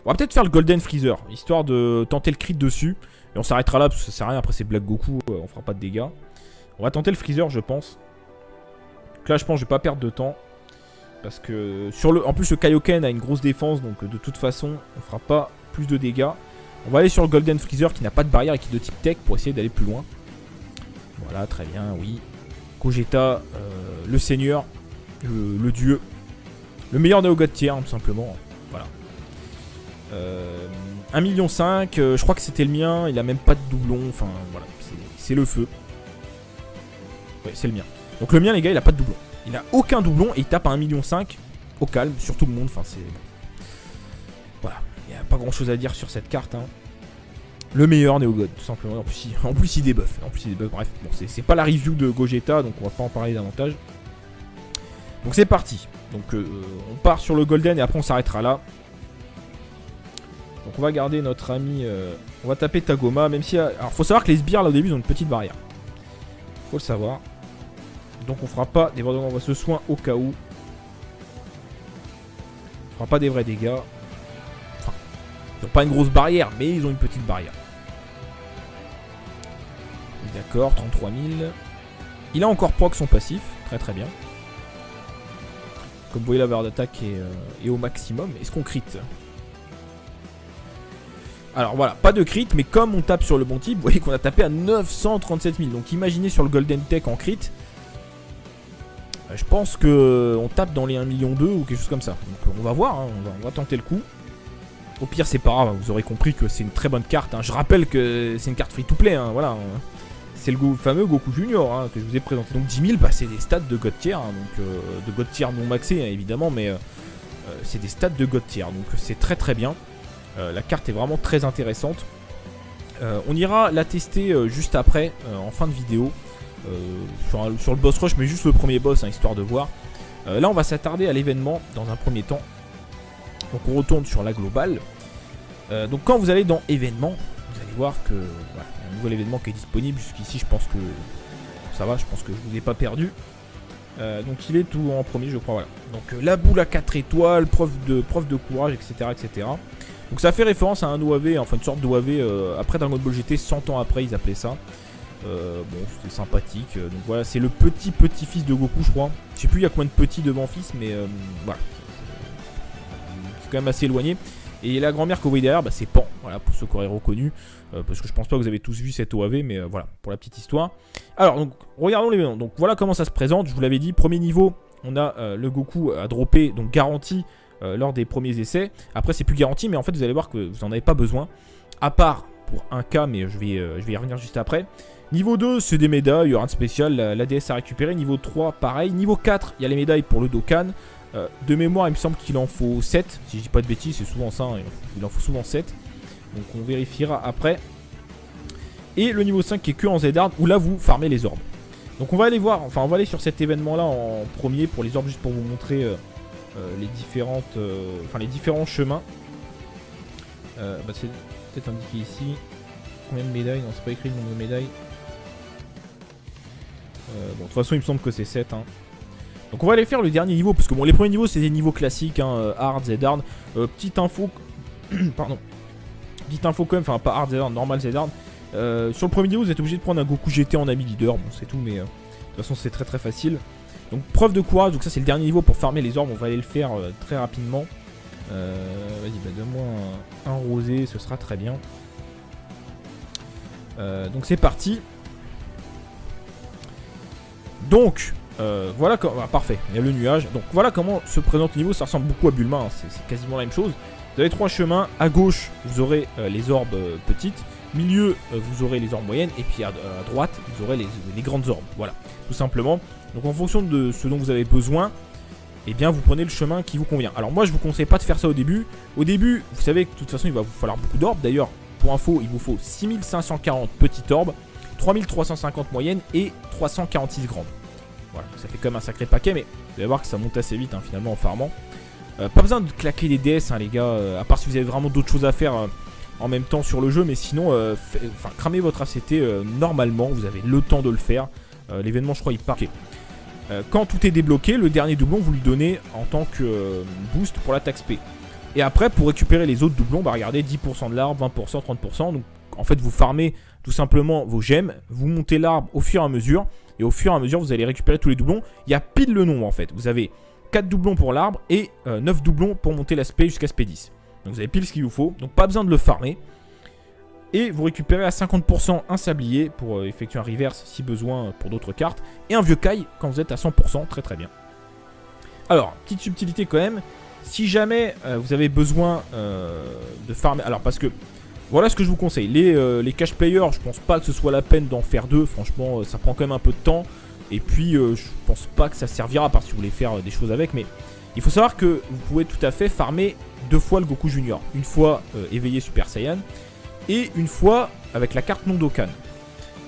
On va peut-être faire le Golden Freezer, histoire de tenter le crit dessus. Et on s'arrêtera là, parce que ça sert à rien, après c'est Black Goku, on fera pas de dégâts. On va tenter le Freezer, je pense. Donc là, je pense que je vais pas perdre de temps. Parce que, en plus, le Kaioken a une grosse défense, donc de toute façon, on fera pas plus de dégâts. On va aller sur le Golden Freezer, qui n'a pas de barrière et qui est de type Tech, pour essayer d'aller plus loin. Voilà, très bien, oui. Gogeta, le seigneur, le dieu, le meilleur Neo God tier, tout simplement. Voilà. 1,5 million, je crois que c'était le mien, il a même pas de doublon, enfin voilà, c'est le feu. Ouais, c'est le mien. Donc le mien, les gars, il a pas de doublon. Il a aucun doublon et il tape à 1,5 million au calme, sur tout le monde, enfin c'est... Voilà, il n'y a pas grand chose à dire sur cette carte, hein. Le meilleur Neo God, tout simplement. En plus, il débuff. Bref, bon, c'est pas la review de Gogeta, donc on va pas en parler davantage. Donc c'est parti. Donc on part sur le Golden et après on s'arrêtera là. Donc on va garder notre ami. On va taper Tagoma, même si. Alors faut savoir que les sbires là au début ils ont une petite barrière. Faut le savoir. Donc on fera pas des débordements, on va se soin au cas où. On fera pas des vrais dégâts. Enfin, ils n'ont pas une grosse barrière, mais ils ont une petite barrière. D'accord, 33 000. Il a encore proc son passif, très très bien. Comme vous voyez, la barre d'attaque est au maximum. Est-ce qu'on crit? Alors voilà, pas de crit, mais comme on tape sur le bon type, vous voyez qu'on a tapé à 937 000. Donc imaginez sur le Golden Tech en crit. Je pense qu'on tape dans les 1,2 million ou quelque chose comme ça. Donc on va voir, hein, on va tenter le coup. Au pire, c'est pas grave, vous aurez compris que c'est une très bonne carte, hein. Je rappelle que c'est une carte free-to-play, hein, voilà. C'est le fameux Goku Junior hein, que je vous ai présenté. Donc 10 000, c'est des stats de God tier, hein, donc de God tier non maxé hein, évidemment, mais c'est des stats de God tier, donc c'est très très bien. La carte est vraiment très intéressante. On ira la tester juste après, en fin de vidéo, sur le boss rush, mais juste le premier boss, hein, histoire de voir. Là, on va s'attarder à l'événement dans un premier temps. Donc on retourne sur la globale. Donc quand vous allez dans événement, vous allez voir que voilà, il y a un nouvel événement qui est disponible. Jusqu'ici, je pense que ça va, je pense que je vous ai pas perdu. Donc il est tout en premier, je crois. Voilà. Donc la boule à 4 étoiles, preuve de courage, etc., etc. Donc ça fait référence à un OAV, enfin une sorte d'OAV après Dragon Ball GT, 100 ans après ils appelaient ça. Bon, c'était sympathique. Donc voilà, c'est le petit-fils de Goku, je crois. Je sais plus il y a combien de petits devant fils, mais voilà. C'est quand même assez éloigné. Et la grand-mère que vous voyez derrière, c'est Pan. Voilà, pour ceux qui auraient reconnu. Parce que je pense pas que vous avez tous vu cette OAV, mais voilà, pour la petite histoire. Alors, donc, regardons l'événement. Donc voilà comment ça se présente. Je vous l'avais dit, premier niveau, on a le Goku à dropper, donc garanti lors des premiers essais. Après, c'est plus garanti, mais en fait, vous allez voir que vous n'en avez pas besoin. À part pour 1K, mais je vais y revenir juste après. Niveau 2, c'est des médailles, il y aura un spécial, l'ADS à récupérer. Niveau 3, pareil. Niveau 4, il y a les médailles pour le Dokkan. De mémoire, il me semble qu'il en faut 7. Si je dis pas de bêtises, c'est souvent ça, hein, il en faut souvent 7. Donc on vérifiera après. Et le niveau 5 qui est que en Z-Hard, où là vous farmez les orbes. Donc on va aller voir, enfin on va aller sur cet événement là en premier pour les orbes, juste pour vous montrer les différents chemins. C'est peut-être indiqué ici. Combien de médailles? Non, c'est pas écrit le nombre de médailles. Bon, de toute façon il me semble que c'est 7 hein. Donc on va aller faire le dernier niveau, parce que bon, les premiers niveaux c'est des niveaux classiques hein, hard, Z-Hard. Petite info pardon, petite info quand même, enfin pas hard, Z-Hard, normal, Z-Hard. Sur le premier niveau vous êtes obligé de prendre un Goku GT en ami leader, bon c'est tout, mais de toute façon c'est très facile. Donc preuve de courage, donc ça c'est le dernier niveau pour farmer les orbes, on va aller le faire très rapidement. Vas-y, bah donne-moi un rosé, ce sera très bien. Donc c'est parti. Donc voilà, parfait, il y a le nuage. Donc voilà comment se présente le niveau, ça ressemble beaucoup à Bulma, hein. C'est quasiment la même chose. Vous avez 3 chemins, à gauche vous aurez les orbes petites, milieu vous aurez les orbes moyennes, et puis à droite vous aurez les grandes orbes, voilà, tout simplement. Donc en fonction de ce dont vous avez besoin, eh bien vous prenez le chemin qui vous convient. Alors moi je vous conseille pas de faire ça au début. Au début, vous savez que de toute façon il va vous falloir beaucoup d'orbes. D'ailleurs, pour info, il vous faut 6540 petites orbes, 3350 moyennes et 346 grandes. Voilà, ça fait quand même un sacré paquet, mais vous allez voir que ça monte assez vite hein, finalement en farmant. Pas besoin de claquer les DS hein, les gars, à part si vous avez vraiment d'autres choses à faire en même temps sur le jeu, mais sinon cramez votre ACT normalement, vous avez le temps de le faire. L'événement je crois il part. Okay. Quand tout est débloqué, le dernier doublon vous le donnez en tant que boost pour l'attaque SP. Et après pour récupérer les autres doublons, bah regardez, 10% de l'arbre, 20%, 30%. Donc en fait vous farmez tout simplement vos gemmes, vous montez l'arbre au fur et à mesure. Et au fur et à mesure vous allez récupérer tous les doublons. Il y a pile le nombre en fait. Vous avez 4 doublons pour l'arbre et 9 doublons pour monter l'aspect jusqu'à SP 10. Donc vous avez pile ce qu'il vous faut. Donc pas besoin de le farmer. Et vous récupérez à 50% un sablier pour effectuer un reverse si besoin pour d'autres cartes. Et un vieux Kai quand vous êtes à 100%, très bien. Alors, petite subtilité quand même. Si jamais vous avez besoin de farmer... Alors parce que, voilà ce que je vous conseille. Les cash players, je pense pas que ce soit la peine d'en faire 2. Franchement, ça prend quand même un peu de temps. Et puis, je pense pas que ça servira, à part si vous voulez faire des choses avec. Mais il faut savoir que vous pouvez tout à fait farmer 2 fois le Goku Junior. Une fois éveillé Super Saiyan. Et une fois avec la carte non Dokkan.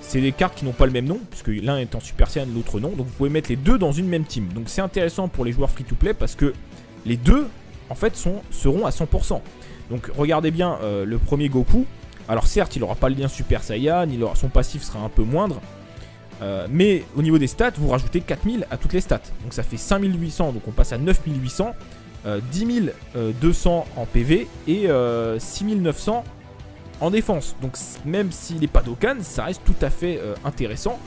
C'est des cartes qui n'ont pas le même nom, puisque l'un est en Super Saiyan, l'autre non. Donc vous pouvez mettre les deux dans une même team. Donc c'est intéressant pour les joueurs free-to-play parce que les deux, en fait, seront à 100%. Donc regardez bien le premier Goku. Alors certes, il n'aura pas le lien Super Saiyan, son passif sera un peu moindre. Mais au niveau des stats, vous rajoutez 4000 à toutes les stats. Donc ça fait 5800, donc on passe à 9800. 10200 en PV et 6900 en défense. Donc même s'il n'est pas Dokkan, ça reste tout à fait intéressant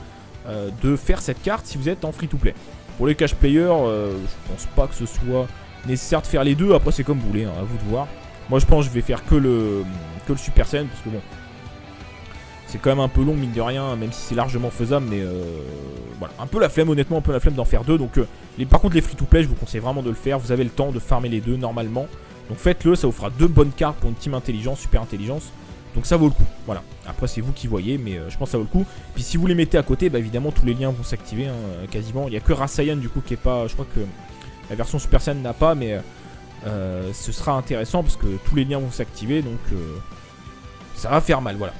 de faire cette carte si vous êtes en free-to-play. Pour les cash players, je pense pas que ce soit nécessaire de faire les deux. Après c'est comme vous voulez, hein, à vous de voir. Moi je pense que je vais faire que le Super Saiyan parce que bon, c'est quand même un peu long mine de rien, même si c'est largement faisable. Mais voilà, un peu la flemme, honnêtement, un peu la flemme d'en faire deux. Donc par contre les free-to-play, je vous conseille vraiment de le faire. Vous avez le temps de farmer les deux normalement. Donc faites-le, ça vous fera 2 bonnes cartes pour une team intelligence, super intelligence. Donc ça vaut le coup, voilà. Après c'est vous qui voyez, mais je pense que ça vaut le coup. Puis si vous les mettez à côté, bah évidemment tous les liens vont s'activer hein, quasiment. Il n'y a que Rasayan du coup qui est pas, je crois que la version Super Saiyan n'a pas, mais ce sera intéressant parce que tous les liens vont s'activer, donc ça va faire mal, voilà.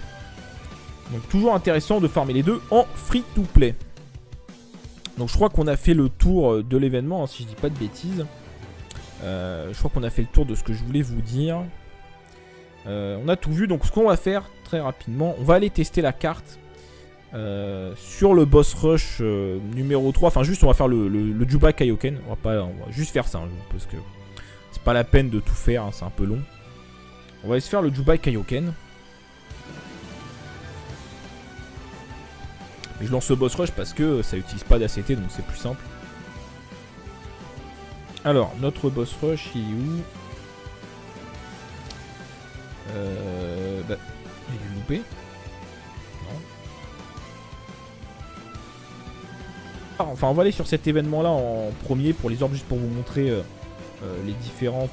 Donc toujours intéressant de farmer les deux en free to play. Donc je crois qu'on a fait le tour de l'événement, hein, si je dis pas de bêtises. Je crois qu'on a fait le tour de ce que je voulais vous dire. On a tout vu, donc ce qu'on va faire très rapidement, on va aller tester la carte sur le boss rush numéro 3. Enfin juste on va faire le Juba Kaioken. On va juste faire ça hein, parce que c'est pas la peine de tout faire, hein, c'est un peu long. On va aller se faire le Juba Kaioken. Mais je lance le boss rush parce que ça n'utilise pas d'ACT, donc c'est plus simple. Alors notre boss rush il est où? J'ai dû louper. Non. Enfin, on va aller sur cet événement-là en premier pour les orbes, juste pour vous montrer les différents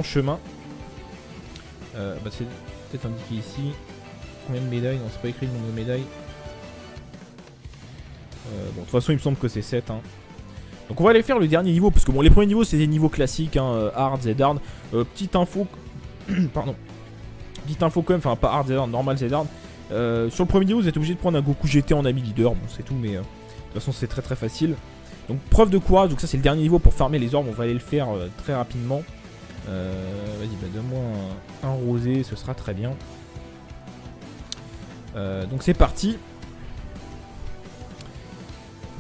chemins. peut-être indiqué ici. Combien de médailles? Non, c'est pas écrit le nombre de médailles. Bon, de toute façon, il me semble que c'est 7. Hein. Donc, on va aller faire le dernier niveau. Parce que bon, les premiers niveaux, c'est des niveaux classiques. Hein, hard, Z-hard. Petite info. Pardon. Petite info quand même. Enfin, pas hard, Z-hard, normal, Z-hard. Sur le premier niveau, vous êtes obligé de prendre un Goku GT en ami leader. Bon, c'est tout, mais de toute façon, c'est très très facile. Donc, preuve de courage. Donc, ça, c'est le dernier niveau pour farmer les orbes. On va aller le faire très rapidement. Vas-y, bah, donne-moi un rosé, ce sera très bien. Donc c'est parti.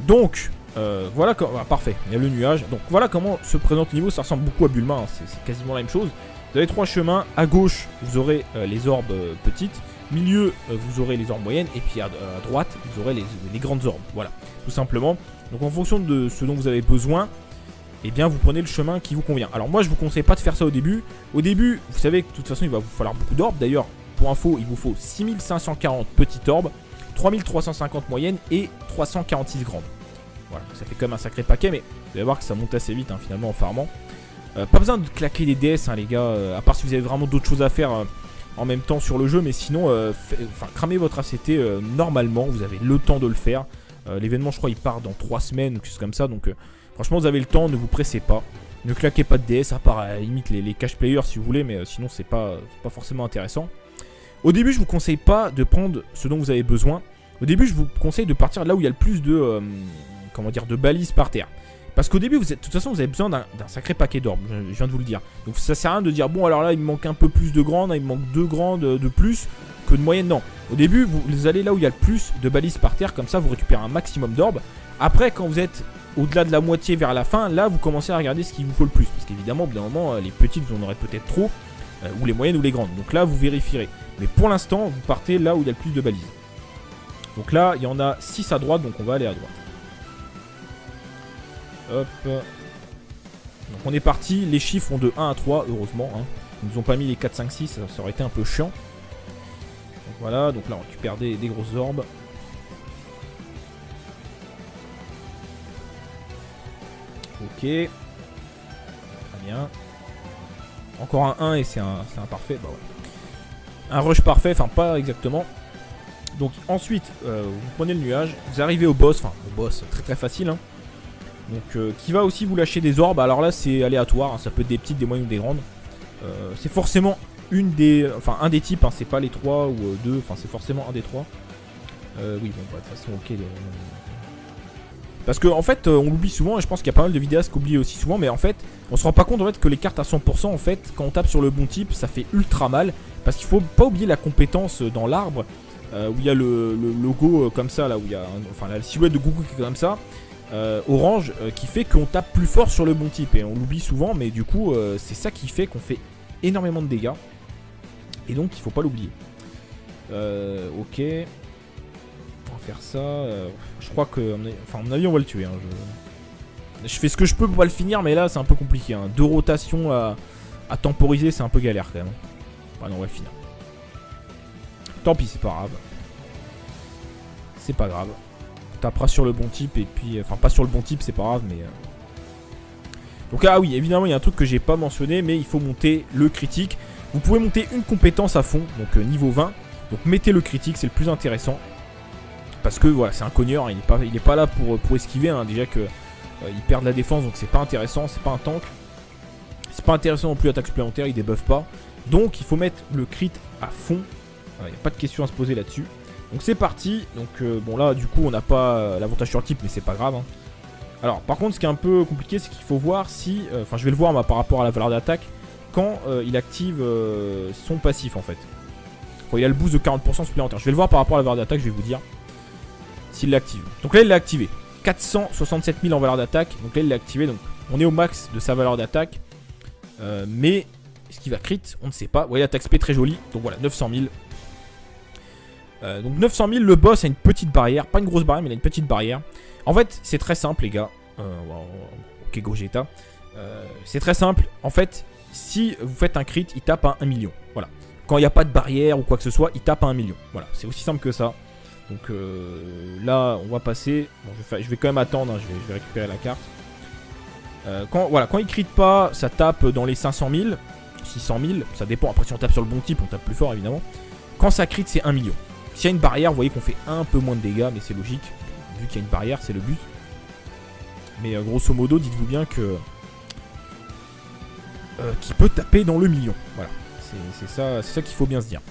Donc voilà comment... Ah, parfait, il y a le nuage. Donc voilà comment se présente le niveau. Ça ressemble beaucoup à Bulma, hein. C'est quasiment la même chose. Vous avez 3 chemins. À gauche, vous aurez les orbes petites. Milieu, vous aurez les orbes moyennes. Et puis à droite, vous aurez les grandes orbes. Voilà, tout simplement. Donc en fonction de ce dont vous avez besoin, eh bien vous prenez le chemin qui vous convient. Alors moi je vous conseille pas de faire ça au début. Au début, vous savez que de toute façon il va vous falloir beaucoup d'orbes. D'ailleurs, pour info, il vous faut 6540 petites orbes, 3350 moyennes et 346 grandes. Voilà, ça fait quand même un sacré paquet, mais vous allez voir que ça monte assez vite hein, finalement en farmant. Pas besoin de claquer les DS hein, les gars, à part si vous avez vraiment d'autres choses à faire en même temps sur le jeu, mais sinon cramez votre ACT normalement, vous avez le temps de le faire. L'événement je crois il part dans 3 semaines ou quelque chose comme ça, donc franchement vous avez le temps, ne vous pressez pas. Ne claquez pas de DS, à part à la limite les cash players si vous voulez, mais sinon c'est pas forcément intéressant. Au début je vous conseille pas de prendre ce dont vous avez besoin. Au début je vous conseille de partir là où il y a le plus de comment dire, de balises par terre. Parce qu'au début, de toute façon, vous avez besoin d'un sacré paquet d'orbes, je viens de vous le dire. Donc ça sert à rien de dire, bon alors là il me manque un peu plus de grandes, il me manque 2 grandes de plus que de moyennes. Non, au début vous allez là où il y a le plus de balises par terre, comme ça vous récupérez un maximum d'orbes. Après quand vous êtes au-delà de la moitié vers la fin, là vous commencez à regarder ce qu'il vous faut le plus. Parce qu'évidemment au bout d'un moment, les petites vous en aurez peut-être trop, ou les moyennes ou les grandes. Donc là vous vérifierez. Mais pour l'instant, vous partez là où il y a le plus de balises. Donc là il y en a 6 à droite, donc on va aller à droite. Hop. Donc on est parti, les chiffres vont de 1 à 3, heureusement. Hein. Ils nous ont pas mis les 4, 5, 6, ça aurait été un peu chiant. Donc voilà, donc là on récupère des grosses orbes. Ok. Très bien. Encore un 1 et c'est un parfait. Bah ouais. Un rush parfait, enfin pas exactement. Donc ensuite, vous prenez le nuage, vous arrivez au boss, enfin au boss très très facile. Hein. Donc qui va aussi vous lâcher des orbes. Alors là c'est aléatoire, hein. Ça peut être des petites, des moyennes ou des grandes. C'est forcément un des types, hein. C'est pas les 3 ou 2, enfin c'est forcément un des 3. Oui bon bah, de toute façon ok. Parce qu'en en fait on l'oublie souvent et je pense qu'il y a pas mal de vidéastes qui oublient aussi souvent. Mais en fait on se rend pas compte en fait que les cartes à 100% en fait quand on tape sur le bon type ça fait ultra mal. Parce qu'il faut pas oublier la compétence dans l'arbre où il y a le logo comme ça là, où il y a la silhouette de Goku qui est comme ça. Orange qui fait qu'on tape plus fort sur le bon type et on l'oublie souvent, mais du coup c'est ça qui fait qu'on fait énormément de dégâts et donc il faut pas l'oublier. Ok, on va faire ça. Je crois que, enfin à mon avis on va le tuer. Hein. Je fais ce que je peux pour pas le finir, mais là c'est un peu compliqué. Hein. 2 rotations à temporiser, c'est un peu galère quand même. Ouais, non, on va le finir. Tant pis, c'est pas grave. C'est pas grave. Tapera sur le bon type et puis... Enfin, pas sur le bon type, c'est pas grave, mais... Donc, ah oui, évidemment, il y a un truc que j'ai pas mentionné, mais il faut monter le critique. Vous pouvez monter une compétence à fond, donc niveau 20. Donc, mettez le critique, c'est le plus intéressant. Parce que, voilà, c'est un cogneur, hein, il est pas là pour esquiver, hein, déjà que... il perd de la défense, donc c'est pas intéressant, c'est pas un tank. C'est pas intéressant non plus, attaque supplémentaire, il débuffe pas. Donc, il faut mettre le crit à fond. Il n'y a pas de question à se poser là-dessus. Donc c'est parti, donc bon là du coup on n'a pas l'avantage sur le type mais c'est pas grave hein. Alors par contre ce qui est un peu compliqué c'est qu'il faut voir si, enfin je vais le voir moi, par rapport à la valeur d'attaque quand il active son passif en fait. Quand il a le boost de 40% supplémentaire, je vais le voir par rapport à la valeur d'attaque, je vais vous dire s'il l'active. Donc là il l'a activé, 467 000 en valeur d'attaque, donc là il l'a activé, donc on est au max de sa valeur d'attaque. Mais est-ce qu'il va crit? On ne sait pas, vous voyez l'attaque SP très jolie, donc voilà 900 000. Donc 900 000, le boss a une petite barrière, pas une grosse barrière mais il a une petite barrière. En fait c'est très simple les gars. Ok Gogeta. C'est très simple, en fait si vous faites un crit il tape à 1 million. Voilà. Quand il n'y a pas de barrière ou quoi que ce soit il tape à 1 million. Voilà, c'est aussi simple que ça. Donc là on va passer. Bon, je vais quand même attendre, hein. je vais récupérer la carte. Quand il crit pas ça tape dans les 500 000. 600 000, ça dépend. Après, si on tape sur le bon type, on tape plus fort évidemment. Quand ça crit, c'est 1 million. S'il y a une barrière, vous voyez qu'on fait un peu moins de dégâts, mais c'est logique. Vu qu'il y a une barrière, c'est le but. Mais grosso modo, dites-vous bien que qui peut taper dans le million. Voilà, c'est ça qu'il faut bien se dire.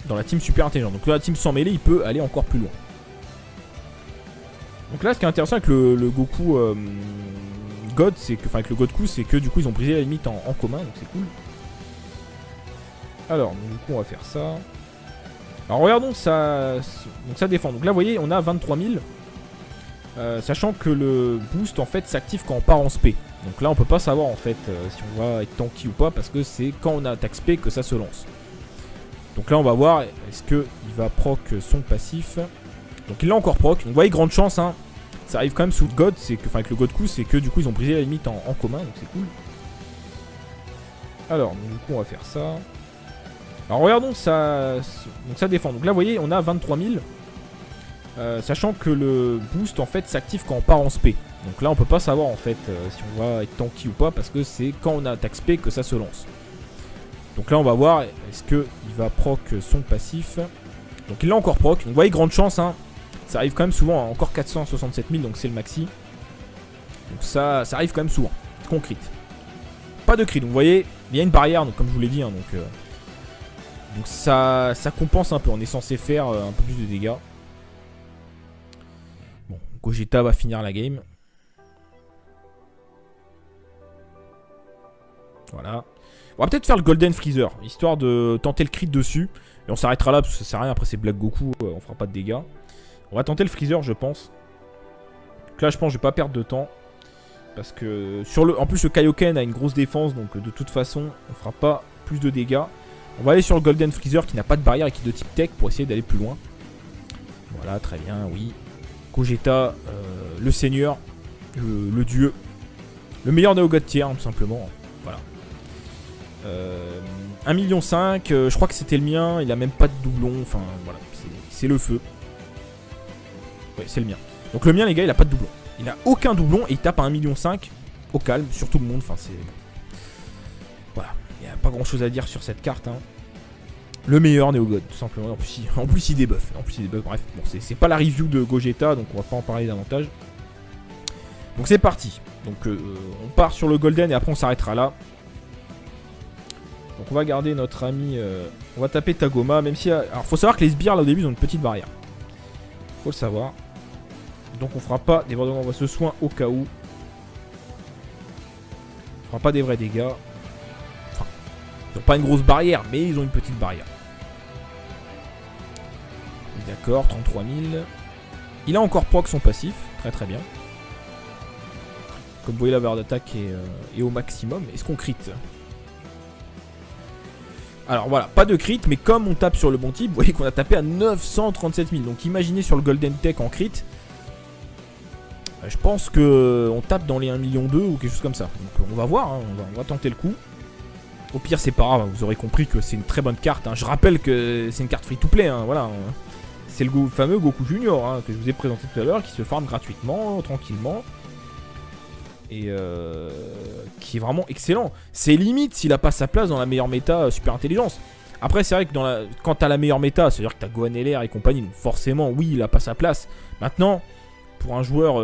Dans la team super intelligente. Donc là, la team sans mêlée, il peut aller encore plus loin. Donc là, ce qui est intéressant avec le Goku God, c'est que, enfin avec le Godku, c'est que du coup, ils ont brisé la limite en commun, donc c'est cool. Alors, du coup, on va faire ça. Alors regardons ça, donc ça défend. Donc là, vous voyez, on a 23 000. Sachant que le boost en fait s'active quand on part en spé. Donc là on peut pas savoir en fait si on va être tanky ou pas, parce que c'est quand on attaque spé que ça se lance. Donc là on va voir est-ce que il va proc son passif. Donc il l'a encore proc. Donc vous voyez, grande chance hein. Ça arrive quand même sous God, c'est que, enfin avec le Godku, c'est que du coup ils ont brisé la limite en commun, donc c'est cool. Alors du coup on va faire ça. Alors regardons ça, donc ça défend. Donc là vous voyez, on a 23 000. Sachant que le boost en fait s'active quand on part en spé. Donc là on peut pas savoir en fait si on va être tanky ou pas, parce que c'est quand on attaque spé que ça se lance. Donc là on va voir est-ce que il va proc son passif. Donc il l'a encore proc. Donc vous voyez, grande chance hein. Ça arrive quand même souvent hein. Encore 467 000, donc c'est le maxi. Donc ça arrive quand même souvent qu'on crit. Pas de crit, donc vous voyez il y a une barrière, donc comme je vous l'ai dit hein, donc ça compense un peu. On est censé faire un peu plus de dégâts. Bon, Gogeta va finir la game. Voilà. On va peut-être faire le Golden Freezer, histoire de tenter le crit dessus. Et on s'arrêtera là, parce que ça sert à rien, après c'est Black Goku, on fera pas de dégâts. On va tenter le Freezer, je pense. Donc là, je pense que je vais pas perdre de temps. Parce que, en plus, le Kaioken a une grosse défense, donc de toute façon, on fera pas plus de dégâts. On va aller sur le Golden Freezer, qui n'a pas de barrière et qui est de type Tech, pour essayer d'aller plus loin. Voilà, très bien, oui. Gogeta, le seigneur, le dieu, le meilleur Neo God tier, tout simplement. Voilà. 1,5 million, je crois que c'était le mien, il a même pas de doublon, enfin voilà, c'est le feu. Ouais, c'est le mien. Donc le mien, les gars, il a pas de doublon. Il a aucun doublon et il tape à 1,5 million au calme, sur tout le monde, enfin c'est... Voilà, il n'y a pas grand chose à dire sur cette carte, hein. Le meilleur Neo God, tout simplement. En plus, il débuffe. Bref, bon, c'est pas la review de Gogeta, donc on va pas en parler davantage. Donc c'est parti. Donc on part sur le Golden et après on s'arrêtera là. Donc on va garder notre ami. On va taper Tagoma, même si. Alors faut savoir que les sbires là au début ils ont une petite barrière. Faut le savoir. Donc on fera pas des on va se soin au cas où. On fera pas des vrais dégâts. Enfin, ils n'ont pas une grosse barrière, mais ils ont une petite barrière. D'accord, 33 000. Il a encore proc son passif, très très bien. Comme vous voyez, la barre d'attaque est au maximum. Est-ce qu'on crit? Alors voilà, pas de crit, mais comme on tape sur le bon type, vous voyez qu'on a tapé à 937 000. Donc imaginez sur le Golden Tech en crit. Je pense qu'on tape dans les 1,2 million ou quelque chose comme ça. Donc on va voir, hein, on va tenter le coup. Au pire, c'est pas grave, vous aurez compris que c'est une très bonne carte, hein. Je rappelle que c'est une carte free-to-play, hein, voilà. C'est le fameux Goku Junior hein, que je vous ai présenté tout à l'heure, qui se farme gratuitement, tranquillement. Et qui est vraiment excellent. C'est limite s'il a pas sa place dans la meilleure méta super intelligence. Après c'est vrai que quand t'as la meilleure méta, c'est à dire que t'as Gohan LR et compagnie, donc forcément oui il a pas sa place. Maintenant pour un joueur